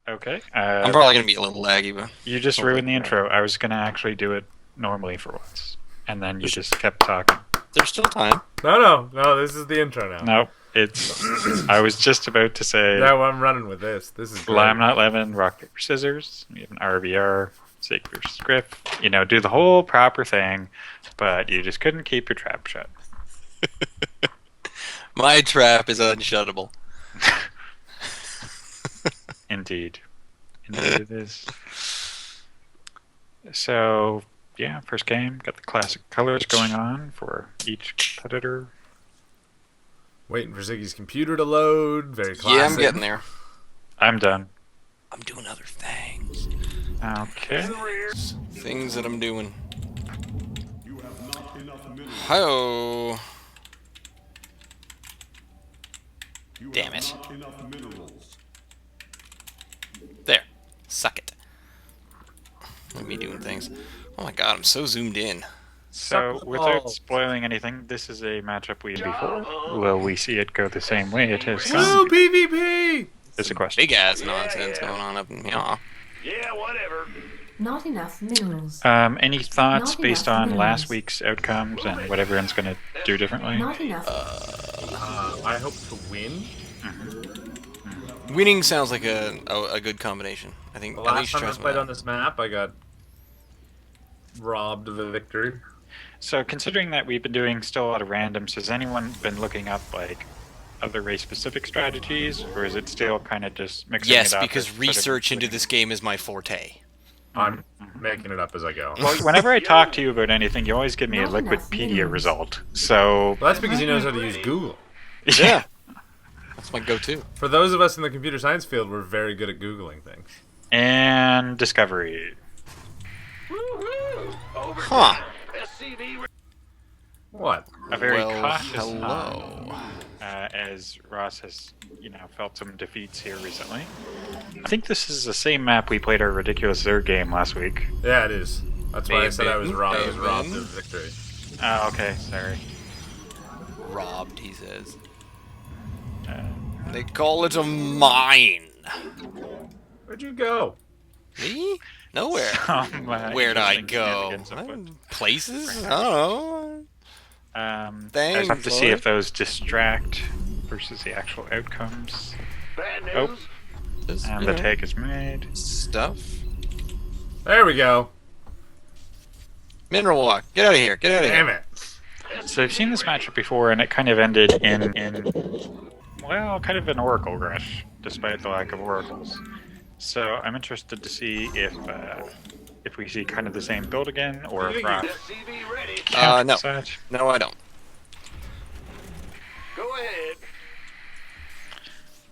Okay. I'm probably gonna be a little laggy, but You just hopefully. ruined the intro. I was gonna actually do it normally for once, and then you There's, just kept talking. there's still time. No. This is the intro now. No, it's. I was just about to say No, I'm running with this. This is great. Lime Not Lemon, rock paper scissors. We have an RVR, Sig versus Griff. You know, do the whole proper thing, but you just couldn't keep your trap shut. My trap is unshuttable. Indeed, indeed it is. So yeah, first game got the classic colors going on for each competitor. Waiting for Ziggy's computer to load. Very classic. Yeah, I'm getting there. I'm done. I'm doing other things. Okay. Things that I'm doing. Hi-oh. Damn it. There. Suck it. Look at me doing things. Oh my god, I'm so zoomed in. So, without spoiling anything, this is a matchup we had before. Will we see it go the same way it has Woo, gone? PvP! Is a question. Big ass nonsense going on up in here. Yeah, whatever. Not enough minerals. Any thoughts Not based enough on minerals. last week's outcomes and what everyone's going to do differently? Not enough. I hope to win. Winning sounds like a good combination. I think The at last least time try I some played of on this map, I got robbed of a victory. So, considering that we've been doing still a lot of randoms, has anyone been looking up like other race-specific strategies, or is it still kind of just that. mixing Yes, it up? because as sort of research into including- this game is my forte. I'm making it up as I go. Well, whenever I talk to you about anything, you always give me a Not enough Liquidpedia minerals. result. So, Well, that's because he knows how to use Google. Yeah. That's my go-to. For those of us in the computer science field, we're very good at Googling things. And Discovery. Huh. SCV. What? A very Well, cautious hello. as Ross has, felt some defeats here recently. I think this is the same map we played our ridiculous Zerg game last week. Yeah, it is. That's why I said I was Maybe. robbed of victory. Oh, okay, sorry. Robbed, he says. Uh, They call it a mine. Where'd you go? Me? Nowhere. some, Where'd I interesting go? shenanigans afoot. Places? I don't know. I Thanks, just have to see Lloyd. if those distract versus the actual outcomes. Bad news. Oh. Just, And you the know, take is made. stuff. There we go. Mineral walk. Get out of here. Get out of Damn here. it. So I've seen this matchup before, and it kind of ended in well, kind of an Oracle rush, despite the lack of oracles. So I'm interested to see if we see kind of the same build again, or if Rock SCV ready. No. such. No, I don't. Go ahead.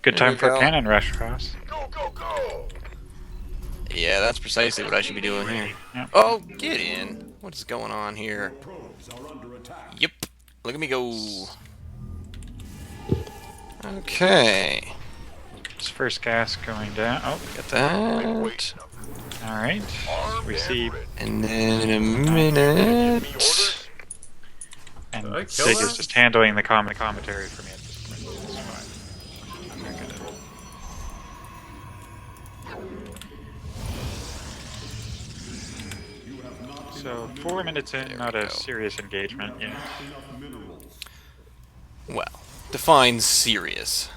Good There time you for go. a cannon rush, Ross. Go, go, go. Yeah, that's precisely what I should be doing here. Yeah. Oh, get in. What is going on here? Yep. Look at me go. Okay. This first gas going down. Oh, Got that. all right. We see, And then in a minute. and Did I kill Sig her? is just handling the commentary for me at this point. It's fine. I'm very good at it. So 4 minutes in, There not we a go. serious engagement yet. Well, define serious.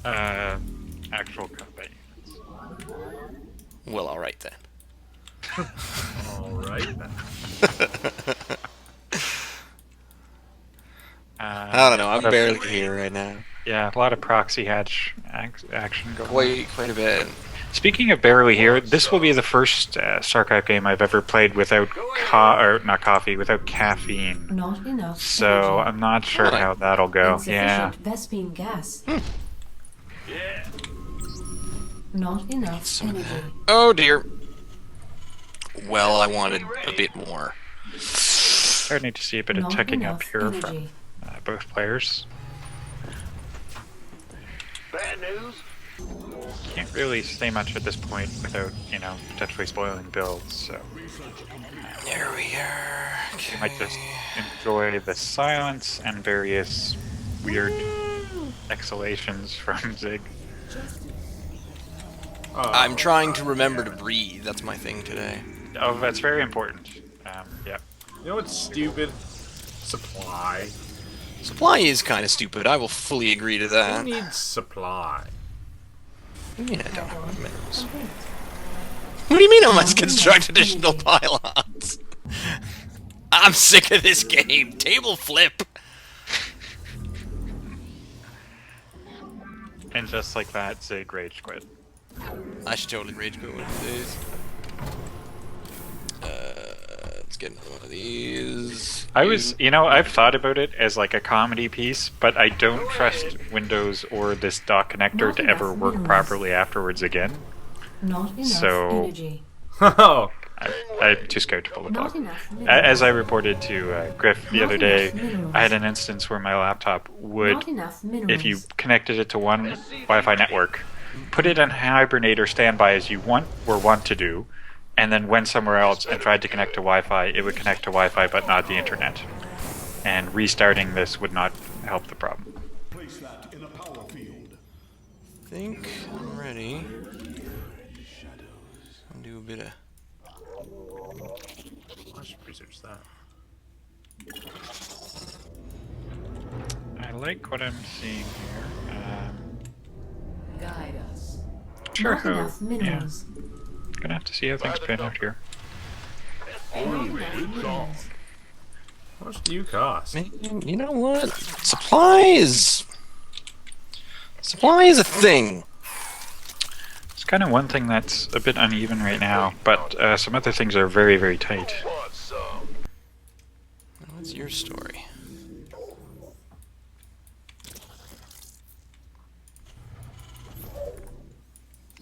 Actual combat units. Well, alright then. Alright then. I don't know, I'm barely here right now. Yeah, a lot of proxy hatch action going on. Quite a bit. Speaking of barely here, this will be the first StarCraft game I've ever played without not coffee, without caffeine. Not enough. So energy. I'm not sure Really? how that'll go. Insufficient Yeah. Vespine gas. Yeah. Not enough Some of energy. Oh dear. Well, I wanted a bit more. Starting to see a bit of Not teching enough up here from energy. both players. Bad news. Can't really say much at this point without, potentially spoiling builds. So There we are. you might just enjoy the silence and various weird exhalations from Zig. I'm trying to remember to breathe. That's my thing today. Oh, that's very important. Yeah. You know what's stupid? Supply. Supply is kind of stupid. I will fully agree to Who that. needs supply? What do you mean I don't have enough minerals? Complete. What do you mean I must construct additional pylons? I'm sick of this game. Table flip. And just like that, Zig rage quit. I should totally rage quit one of these. Let's get another one of these. I've thought about it as like a comedy piece, but I don't trust Windows or this dock connector Not to ever enough work minerals. properly afterwards again. Not enough So- energy. Oh, I'm too scared to pull it Not off. enough minerals. As I reported to Griff the Not other day, enough minerals. I had an instance where my laptop would, Not enough minerals. if you connected it to one Wi-Fi network, put it in hibernate or standby as you were want to do, and then went somewhere else and tried to connect to Wi-Fi, it would connect to Wi-Fi but not the internet. And restarting this would not help the problem. Place that in a power field. I think I'm ready. I'll do a bit of. I should research that. I like what I'm seeing here. Guide us. Sure, Not enough minerals. Gonna have to see how things pan out here. Not enough minerals. How much do you cost? You know what? Supply is a thing. It's kind of one thing that's a bit uneven right now, but some other things are very, very tight. Want some? What's your story?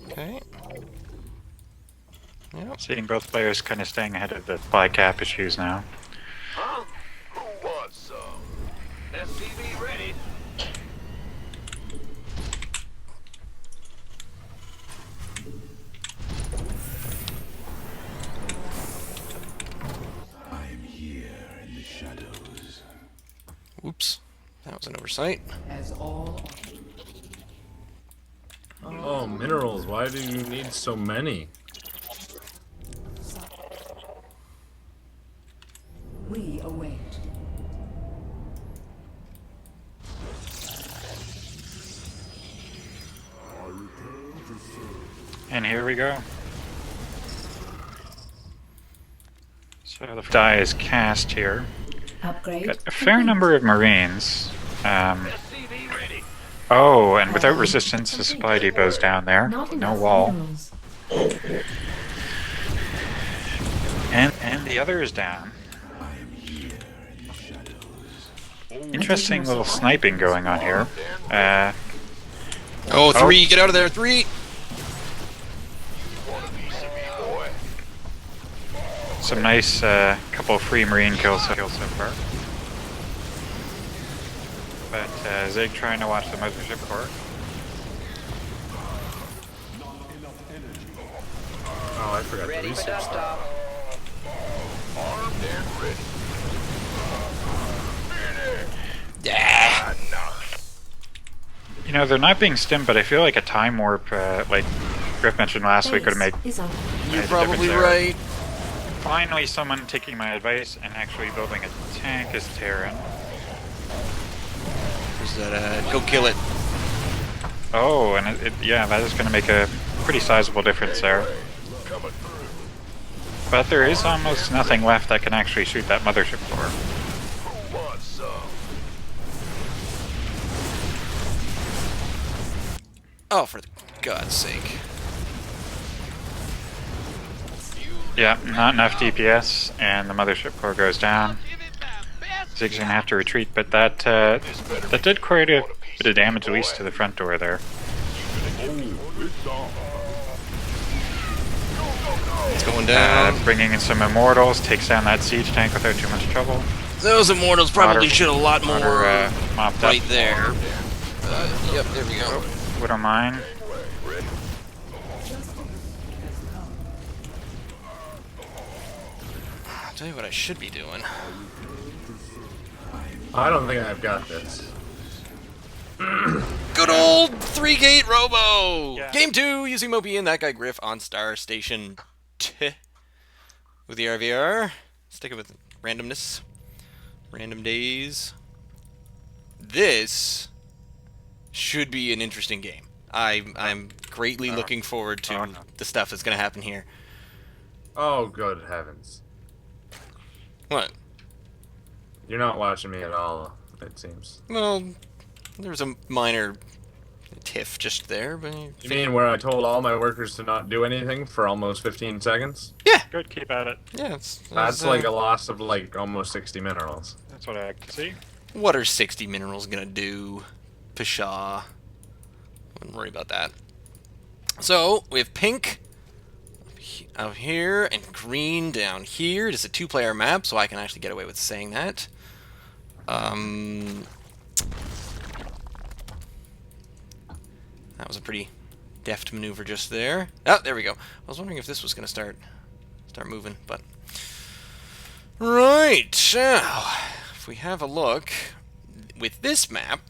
Okay. Yep. Seeing both players kind of staying ahead of the supply cap issues now. Huh? Who wants some? SCV ready. I am here in the shadows. Whoops. That was an oversight. Oh, minerals. Why do you need so many? We await. And here we go. So the die is cast here. Upgrade. Got a fair number of Marines. SCV ready. Oh, and without resistance, the supply depot's down there. Not No enough wall. minerals. And the other is down. Interesting little sniping going on here. Oh, three! Get out of there! Three! Want a piece of me, boy? Some nice couple of free Marine kills so far. But Zig trying to watch the mothership core. Oh, I forgot to research that. Armed and ready. Yeah! You know, they're not being stimmed, but I feel like a time warp, like Griff mentioned last week, would make Is on. You're Nice probably difference there. right. finally someone taking my advice and actually building a tank as Terran. Where's that? Go kill it. Oh, and yeah, that is going to make a pretty sizable difference there. But there is almost nothing left that can actually shoot that mothership core. Who wants some? Oh, for God's sake. Yeah, not enough DPS, and the mothership core goes down. Zig's gonna have to retreat, but that did quite a bit of damage, at least to the front door there. It's going down. Bringing in some immortals, takes down that siege tank without too much trouble. Those immortals probably should have a lot more Mopped right up. there. Yep, there we go. Widow mine. I'll tell you what I should be doing. I don't think I've got this. Go! Good old 3-gate Robo! Yeah. Game 2, using Moby and that guy Griff on Star Station with the RVR. Stick it with randomness. Random days. This should be an interesting game. I'm greatly looking forward to the stuff that's going to happen here. Oh, good heavens. What? You're not watching me at all, it seems. Well, there was a minor tiff just there, but... You mean where I told all my workers to not do anything for almost 15 seconds? Yeah! Good, keep at it. Yeah, That's like a loss of like almost 60 minerals. That's what I like to see. What are 60 minerals gonna do? Pshaw. Wouldn't worry about that. So, we have pink out here and green down here. It is a 2-player map, so I can actually get away with saying that. That was a pretty deft maneuver just there. Oh, there we go. I was wondering if this was gonna start moving, but... Right, now, if we have a look, with this map,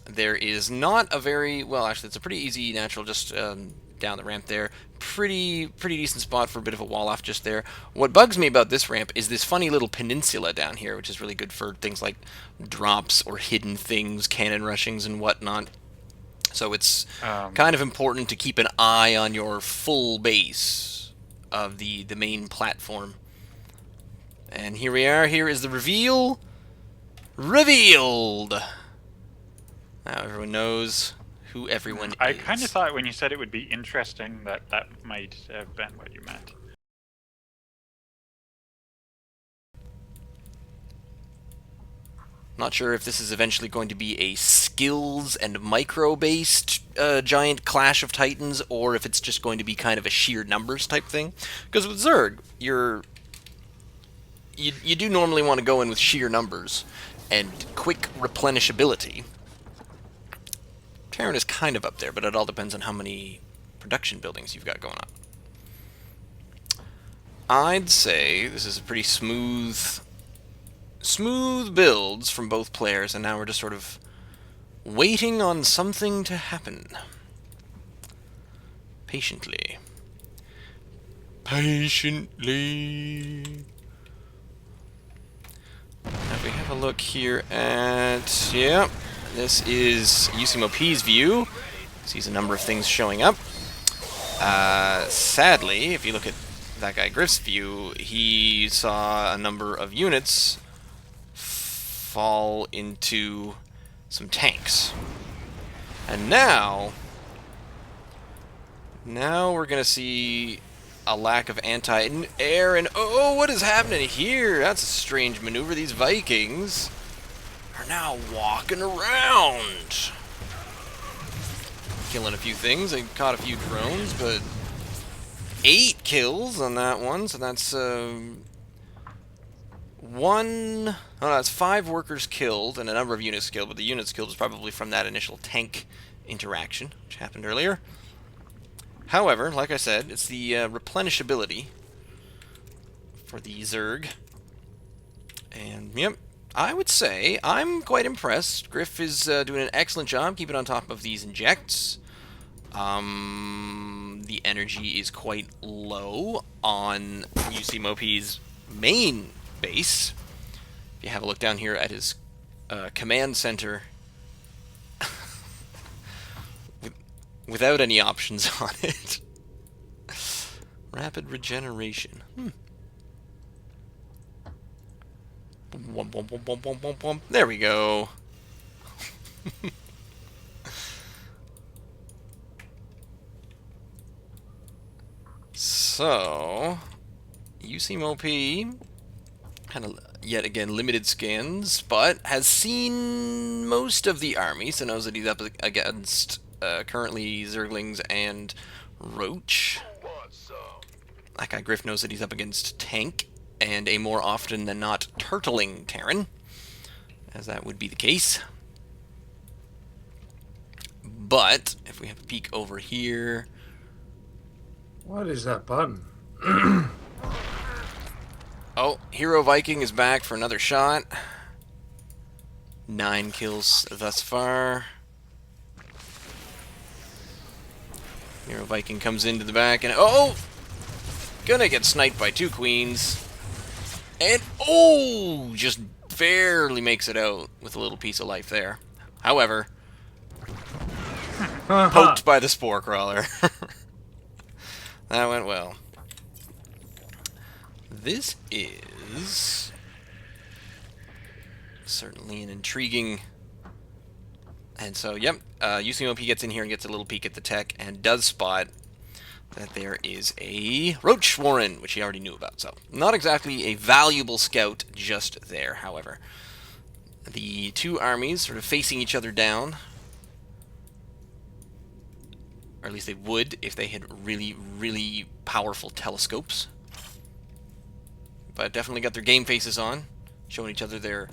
there is not a very, well, actually, it's a pretty easy natural just down the ramp there. Pretty decent spot for a bit of a wall-off just there. What bugs me about this ramp is this funny little peninsula down here, which is really good for things like drops or hidden things, cannon rushings and whatnot. So it's kind of important to keep an eye on your full base of the main platform. And here we are. Here is the reveal. Revealed! Now everyone knows who everyone is. I kind of thought when you said it would be interesting that that might have been what you meant. Not sure if this is eventually going to be a skills and micro-based giant clash of titans, or if it's just going to be kind of a sheer numbers type thing. Because with Zerg, you do normally want to go in with sheer numbers and quick replenishability. Terran is kind of up there, but it all depends on how many production buildings you've got going on. I'd say this is a pretty smooth builds from both players, and now we're just sort of waiting on something to happen. Patiently. Patiently. Now if we have a look here at... yeah, this is UCMOP's view. Sees a number of things showing up. Sadly, if you look at that guy Griff's view, he saw a number of units fall into some tanks. And now we're gonna see a lack of anti-air, and oh, what is happening here? That's a strange maneuver. These Vikings are now walking around, killing a few things. They caught a few drones, but 8 kills on that one, so that's that's 5 workers killed and a number of units killed, but the units killed was probably from that initial tank interaction, which happened earlier. However, like I said, it's the replenishability for the Zerg. And, yep, I would say I'm quite impressed. Griff is doing an excellent job keeping on top of these injects. The energy is quite low on UCMOP's main base. If you have a look down here at his command center, without any options on it. Rapid regeneration. There we go. So, UCMOP, kind of yet again limited skins, but has seen most of the army, so knows that he's up against currently Zerglings and Roach. That guy Griff knows that he's up against Tank and a more often than not turtling Terran, as that would be the case. But if we have a peek over here, What is that button? oh, Hero Viking is back for another shot. 9 kills thus far. Hero Viking comes into the back and oh! Gonna get sniped by 2 queens. And oh! Just barely makes it out with a little piece of life there. However, poked by the Spore Crawler. That went well. This is certainly an intriguing... And so, yep, UCMOP gets in here and gets a little peek at the tech and does spot that there is a Roach Warren, which he already knew about. So, not exactly a valuable scout just there, however. The 2 armies sort of facing each other down. Or at least they would if they had really, really powerful telescopes. But definitely got their game faces on, showing each other their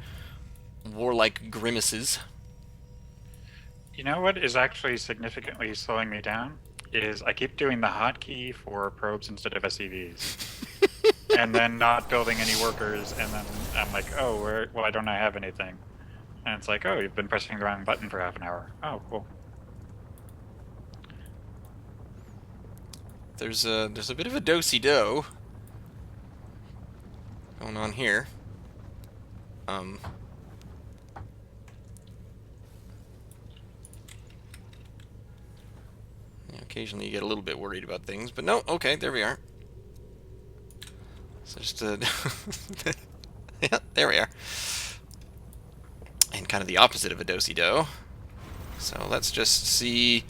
warlike grimaces. You know what is actually significantly slowing me down? Is I keep doing the hotkey for probes instead of SCVs. And then not building any workers, and then I'm like, oh, why don't I have anything? And it's like, oh, you've been pressing the wrong button for half an hour. Oh, cool. There's a bit of a do-si-do going on here. Occasionally you get a little bit worried about things, but no, okay, there we are. So just yeah, there we are. And kind of the opposite of a do-si-do. So let's just see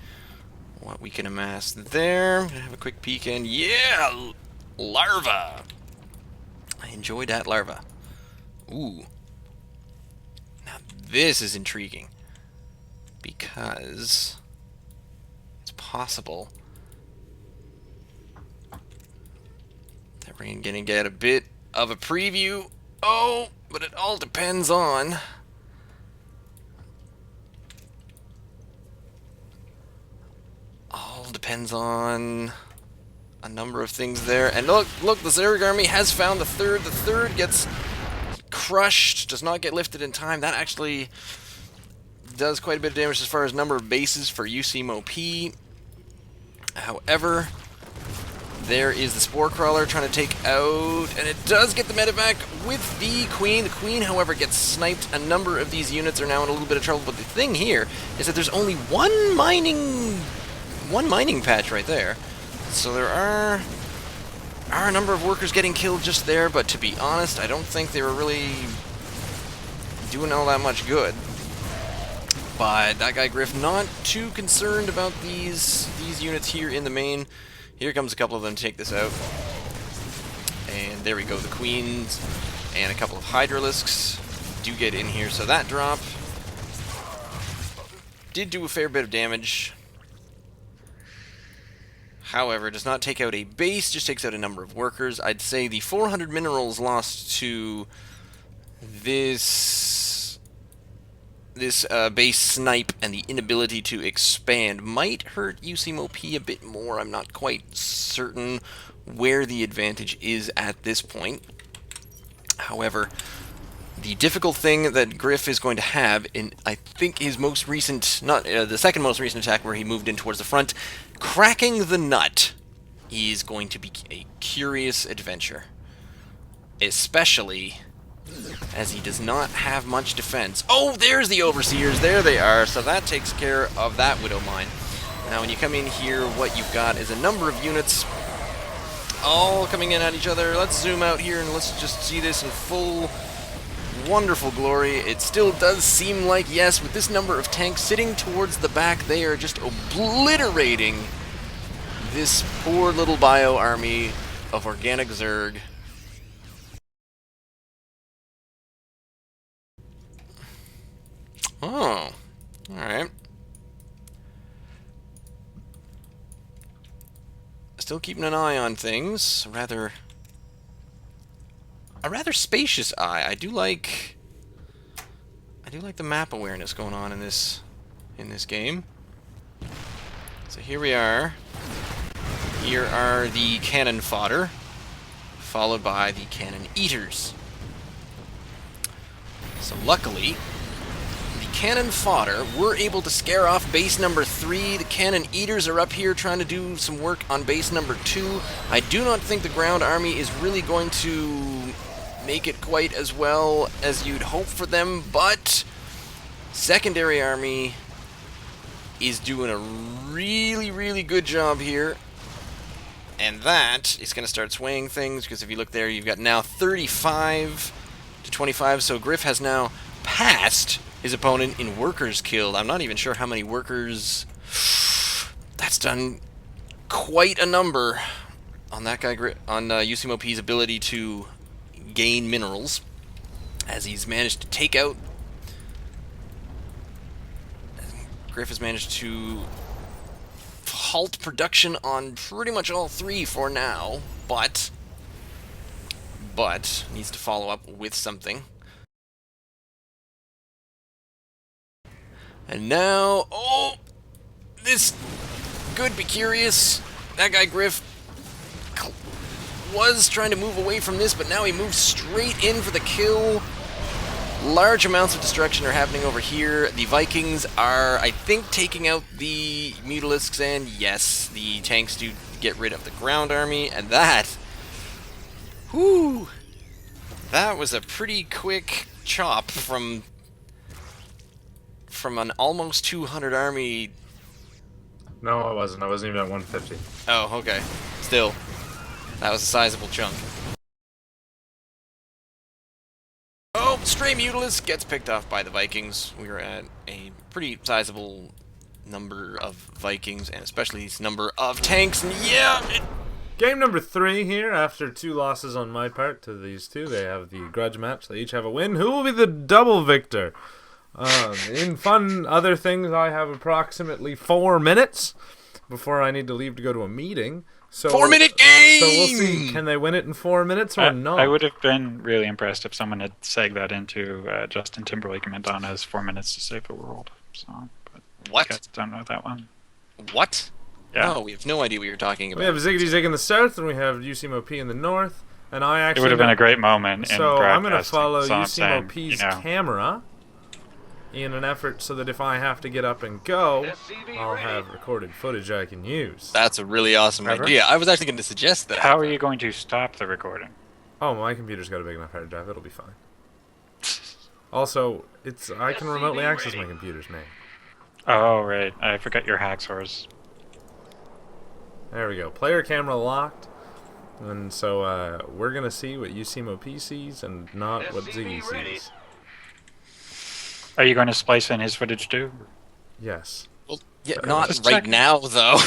what we can amass there. I'm gonna have a quick peek and yeah, larva. I enjoyed that larva. Ooh. Now this is intriguing because it's possible that we're gonna get a bit of a preview. Oh, but it all depends on a number of things there. And look, the Zerg army has found the third. The third gets crushed, does not get lifted in time. That actually does quite a bit of damage as far as number of bases for UCMOP. However, there is the Spore Crawler trying to take out, and it does get the medevac with the Queen. The Queen, however, gets sniped. A number of these units are now in a little bit of trouble, but the thing here is that there's only one mining patch right there. So there are a number of workers getting killed just there, but to be honest, I don't think they were really doing all that much good. But that guy Griff not too concerned about these units here in the main. Here comes a couple of them to take this out. And there we go, the Queens and a couple of Hydralisks do get in here, so that drop did do a fair bit of damage. However, does not take out a base, just takes out a number of workers. I'd say the 400 minerals lost to this base snipe and the inability to expand might hurt UCMOP a bit more. I'm not quite certain where the advantage is at this point. However, the difficult thing that Griff is going to have in, I think, his most recent, not the second most recent attack where he moved in towards the front, cracking the nut is going to be a curious adventure. Especially as he does not have much defense. Oh, there's the Overseers. There they are. So that takes care of that Widow Mine. Now, when you come in here, what you've got is a number of units all coming in at each other. Let's zoom out here and let's just see this in full wonderful glory. It still does seem like, yes, with this number of tanks sitting towards the back, they are just obliterating this poor little bio army of organic Zerg. Oh, alright. Still keeping an eye on things. A rather spacious eye. I do like the map awareness going on in this game. So here we are. Here are the cannon fodder, followed by the cannon eaters. So luckily, the cannon fodder. We're able to scare off base number 3. The cannon eaters are up here trying to do some work on base number 2. I do not think the ground army is really going to make it quite as well as you'd hope for them, but secondary army is doing a really, really good job here. And that is going to start swaying things, because if you look there, you've got now 35 to 25, so Griff has now passed his opponent in workers killed. I'm not even sure how many workers. That's done quite a number on that guy, on UCMOP's ability to gain minerals, as he's managed to take out. Griff has managed to halt production on pretty much all 3 for now, but needs to follow up with something. And now, oh, this could be curious. That guy Griff was trying to move away from this, but now he moves straight in for the kill. Large amounts of destruction are happening over here. The Vikings are, I think, taking out the Mutalisks, and yes, the tanks do get rid of the ground army, and that... Whew! That was a pretty quick chop from an almost 200 army. No, I wasn't. I wasn't even at 150. Oh, okay. Still, that was a sizable chunk. Oh, stray Mutalisk gets picked off by the Vikings. We are at a pretty sizable number of Vikings, and especially this number of tanks, and yeah! Game number 3 here, after 2 losses on my part to these two. They have the grudge match. They each have a win. Who will be the double victor? In fun other things, I have approximately 4 minutes before I need to leave to go to a meeting. So 4-minute game! So we'll see. Can they win it in 4 minutes or not? I would have been really impressed if someone had segged that into Justin Timberlake and Madonna's 4 Minutes to Save the World song. But What? I don't know that one. What? Yeah. No, we have no idea what you're talking about. We have Ziggity Zig in the south, and we have UCMOP in the north. And I actually It would have been a great moment in So I'm going to broadcasting. follow So I'm saying, UCMOP's camera in an effort so that if I have to get up and go, I'll have recorded footage I can use. That's a really awesome Ever? idea. I was actually going to suggest that. How are you going to stop the recording? Oh, my computer's got a big enough hard drive. It'll be fine. Also, I can remotely access my computer's name. Oh, right. I forgot your hacksaws. There we go. Player camera locked. And so we're going to see what UCMOP sees and not what Ziggy sees. Are you going to splice in his footage too? Yes. Well, yeah, not Just right check. now, though.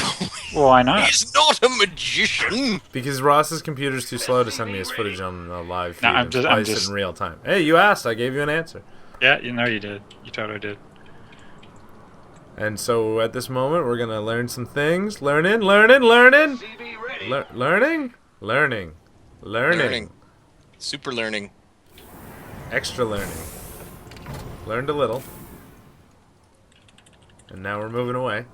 Well, why not? He's not a magician! Because Ross's computer's too slow to send me his footage on a live feed No, I'm and just- splice it in real time. Hey, you asked. I gave you an answer. Yeah, you know you did. You totally did. And so at this moment, we're going to learn some things. Learning. Learning. Super learning. Extra learning. Learned a little. And now we're moving away.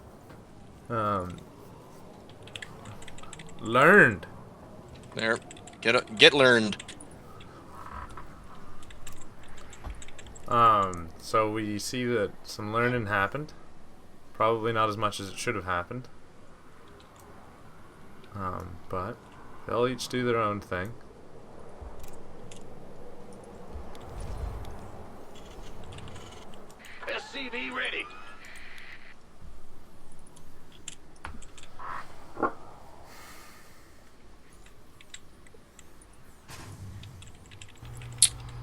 Learned. There. Get learned. So we see that some learning happened. Probably not as much as it should have happened. But they'll each do their own thing. SCV ready.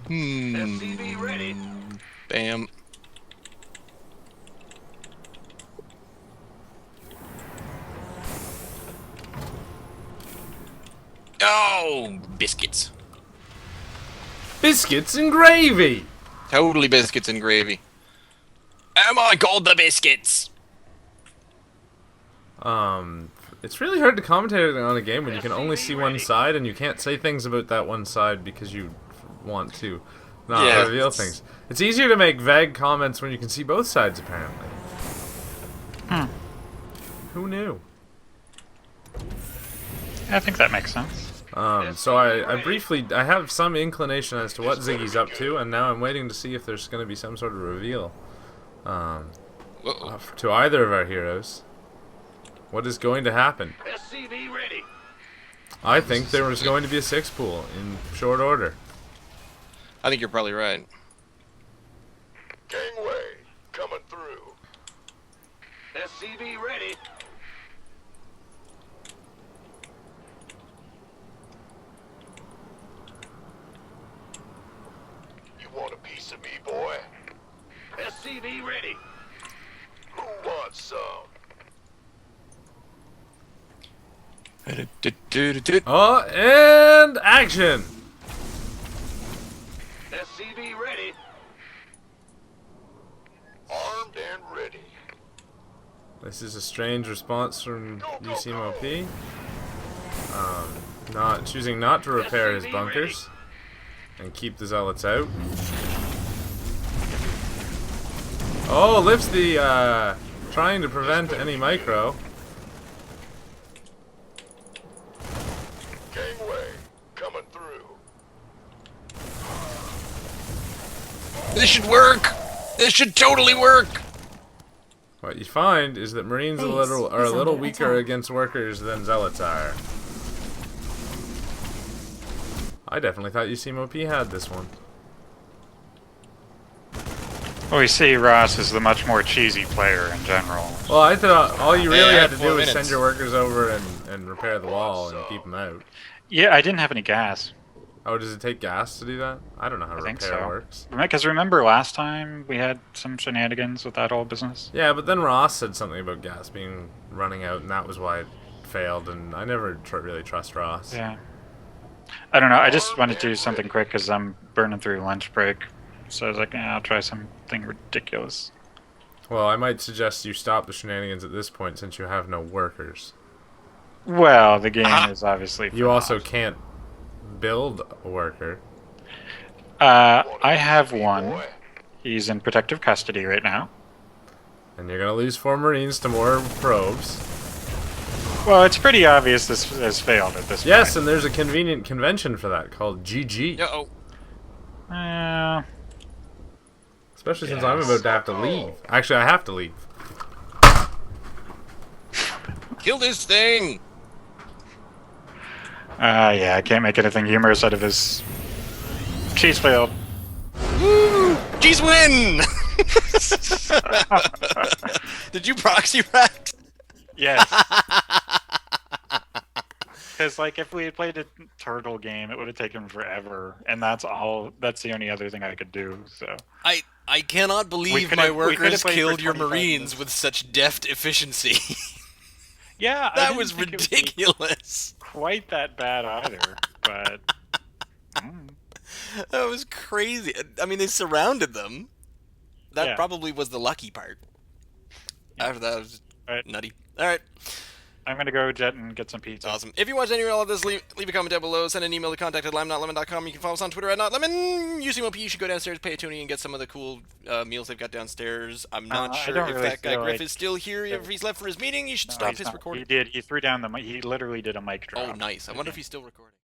SCV ready. Bam. Oh, biscuits. Biscuits and gravy! Totally biscuits and gravy. Am I called the biscuits? It's really hard to commentate on a game when you can only see one side and you can't say things about that one side because you want to not Yeah, reveal it's- things. It's easier to make vague comments when you can see both sides, apparently. Who knew? I think that makes sense. So I have some inclination as to what Ziggy's up to, and now I'm waiting to see if there's going to be some sort of reveal. Uh-oh. to either of our heroes. What is going to happen? SCV ready. I think there was going to be a 6 pool in short order. I think you're probably right. Gangway coming through. SCV ready. You want a piece of me, boy? SCV ready. Who wants some? Oh, and action! SCV ready. Armed and ready. This is a strange response from UCMOP. Choosing not to repair his bunkers and keep the zealots out. Oh, lifts the trying to prevent any micro. Gangway coming through. This should work! This should totally work! What you find is that Marines are a little under weaker attack. against workers than zealots are. I definitely thought UCMOP had this one. Well, we see Ross is the much more cheesy player in general. Well, I thought all you really Yeah, had to 4 do was minutes. send your workers over and repair the wall and keep them out. Yeah, I didn't have any gas. Oh, does it take gas to do that? I don't know how I think repair so. works. Because remember last time we had some shenanigans with that whole business? Yeah, but then Ross said something about gas being running out, and that was why it failed. And I never really trust Ross. Yeah. I don't know. I just wanted to do something quick because I'm burning through lunch break. So I was like, I'll try something ridiculous. Well, I might suggest you stop the shenanigans at this point since you have no workers. Well, the game is obviously. You also can't build a worker. I have one. He's in protective custody right now. And you're gonna lose 4 Marines to more probes. Well, it's pretty obvious this has failed at this Yes, point. and there's a convenient convention for that called GG. Uh-oh. Especially since I'm about to have to leave. Actually, I have to leave. Kill this thing! Yeah, I can't make anything humorous out of his cheese failed. Woo! Jeez, win! Did you proxy rack? Yes. Because, like, if we had played a turtle game, it would have taken forever, and that's the only other thing I could do, so. I cannot believe could've- my we could've workers played for killed your 25 Marines minutes. with such deft efficiency. Yeah, I That didn't was think it would be ridiculous. quite that bad either, but. That was crazy. I mean, they surrounded them. That Yeah. probably was the lucky part. After that, it was Right. nutty. All right. I'm gonna go jet and get some pizza. Awesome. If you watched any or all of this, leave a comment down below. Send an email to contact@LimeNotLemon.com. You can follow us on Twitter @NotLemon. UCMOP, you should go downstairs, pay a toonie, and get some of the cool meals they've got downstairs. I'm not I sure don't if really that guy feel Griff like- is still here. If he's left for his meeting, you should No, stop he's his not. recording. He did. He threw down the mic. He literally did a mic drop. Oh, nice. I wonder if he's still recording.